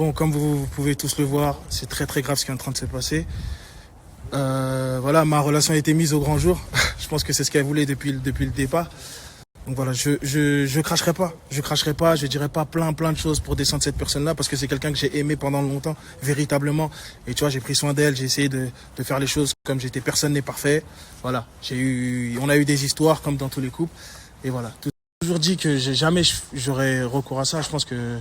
Bon, comme vous pouvez tous le voir, c'est très très grave ce qui est en train de se passer. Voilà, ma relation a été mise au grand jour. Je pense que c'est ce qu'elle voulait depuis le départ. Donc voilà, je cracherai pas. Je dirai pas plein de choses pour descendre cette personne-là parce que c'est quelqu'un que j'ai aimé pendant longtemps, véritablement. Et tu vois, j'ai pris soin d'elle, j'ai essayé de faire les choses comme j'étais. Personne n'est parfait. Voilà, on a eu des histoires comme dans tous les couples. Et voilà, toujours dit que jamais j'aurais recours à ça. Je pense que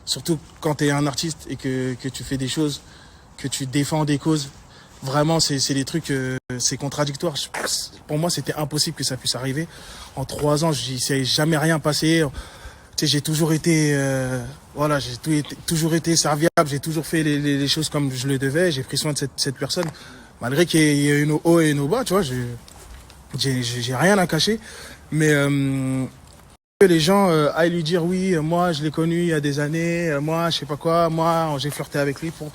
surtout quand tu es un artiste et que tu fais des choses, que tu défends des causes, vraiment c'est des trucs, c'est contradictoire. Pour moi, c'était impossible que ça puisse arriver. En 3 ans, il s'est jamais rien passé. Tu sais, j'ai toujours été, voilà, toujours été serviable. J'ai toujours fait les choses comme je le devais. J'ai pris soin de cette personne, malgré qu'il y ait nos hauts et nos bas. Tu vois, j'ai rien à cacher. Mais que les gens aillent lui dire oui, moi je l'ai connu il y a des années, moi je sais pas quoi, moi j'ai flirté avec lui pour,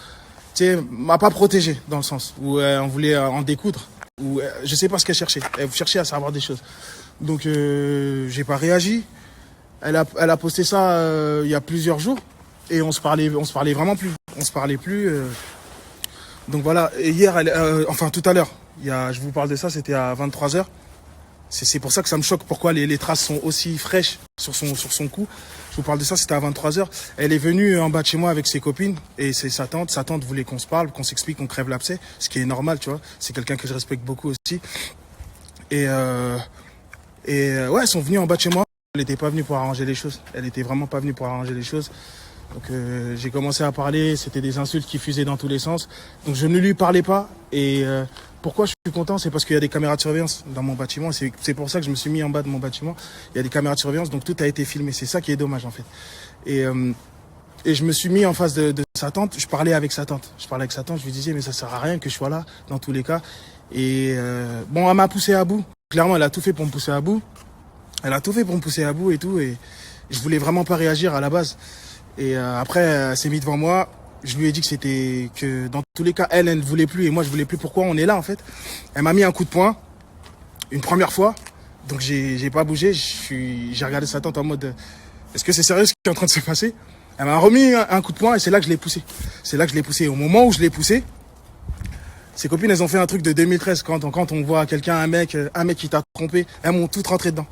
tu sais, m'a pas protégé dans le sens où on voulait en découdre, ou je sais pas ce qu'elle cherchait. Elle cherchait à savoir des choses. Donc j'ai pas réagi. Elle a posté ça il y a plusieurs jours et on se parlait vraiment plus. On se parlait plus. Donc voilà. Et hier, enfin tout à l'heure, je vous parle de ça, c'était à 23h. C'est pour ça que ça me choque pourquoi les traces sont aussi fraîches sur son cou. Je vous parle de ça, c'était à 23h. Elle est venue en bas de chez moi avec ses copines et c'est sa tante. Sa tante voulait qu'on se parle, qu'on s'explique, qu'on crève l'abcès, ce qui est normal, tu vois. C'est quelqu'un que je respecte beaucoup aussi. Et ouais, elles sont venues en bas de chez moi. Elle n'était pas venue pour arranger les choses. Elle n'était vraiment pas venue pour arranger les choses. Donc j'ai commencé à parler, c'était des insultes qui fusaient dans tous les sens. Donc je ne lui parlais pas. Et pourquoi je suis content, c'est parce qu'il y a des caméras de surveillance dans mon bâtiment. C'est pour ça que je me suis mis en bas de mon bâtiment. Il y a des caméras de surveillance, donc tout a été filmé. C'est ça qui est dommage en fait. Et je me suis mis en face de sa tante. Je parlais avec sa tante. Je lui disais mais ça sert à rien que je sois là dans tous les cas. Et bon, elle m'a poussé à bout. Clairement, elle a tout fait pour me pousser à bout. Et tout. Et je voulais vraiment pas réagir à la base. Et après, elle s'est mise devant moi. Je lui ai dit que dans tous les cas, elle ne voulait plus et moi je voulais plus. Pourquoi on est là en fait? Elle m'a mis un coup de poing une première fois. Donc j'ai pas bougé. J'ai regardé sa tante en mode est-ce que c'est sérieux ce qui est en train de se passer? Elle m'a remis un coup de poing et c'est là que je l'ai poussé. Au moment où je l'ai poussé, ses copines, elles ont fait un truc de 2013 quand on voit quelqu'un, un mec qui t'a trompé, elles m'ont toutes rentré dedans.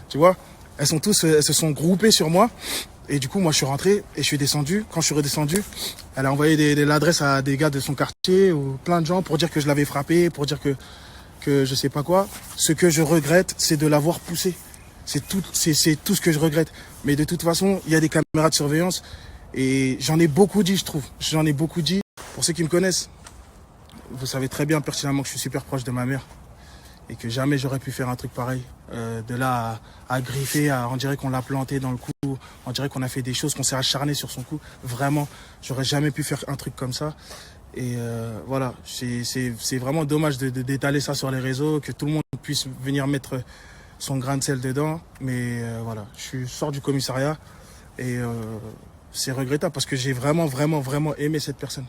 Tu vois? Elles se sont groupées sur moi. Et du coup, moi, je suis rentré et je suis descendu. Quand je suis redescendu, elle a envoyé l'adresse à des gars de son quartier ou plein de gens pour dire que je l'avais frappé, pour dire que je sais pas quoi. Ce que je regrette, c'est de l'avoir poussé. C'est tout ce que je regrette. Mais de toute façon, il y a des caméras de surveillance et j'en ai beaucoup dit, je trouve. J'en ai beaucoup dit. Pour ceux qui me connaissent, vous savez très bien pertinemment que je suis super proche de ma mère et que jamais j'aurais pu faire un truc pareil. De là à griffer, on dirait qu'on l'a planté dans le cou, on dirait qu'on a fait des choses, qu'on s'est acharné sur son cou. Vraiment, j'aurais jamais pu faire un truc comme ça. Et voilà, c'est vraiment dommage d'étaler ça sur les réseaux, que tout le monde puisse venir mettre son grain de sel dedans. Mais voilà, je sors du commissariat et c'est regrettable parce que j'ai vraiment aimé cette personne.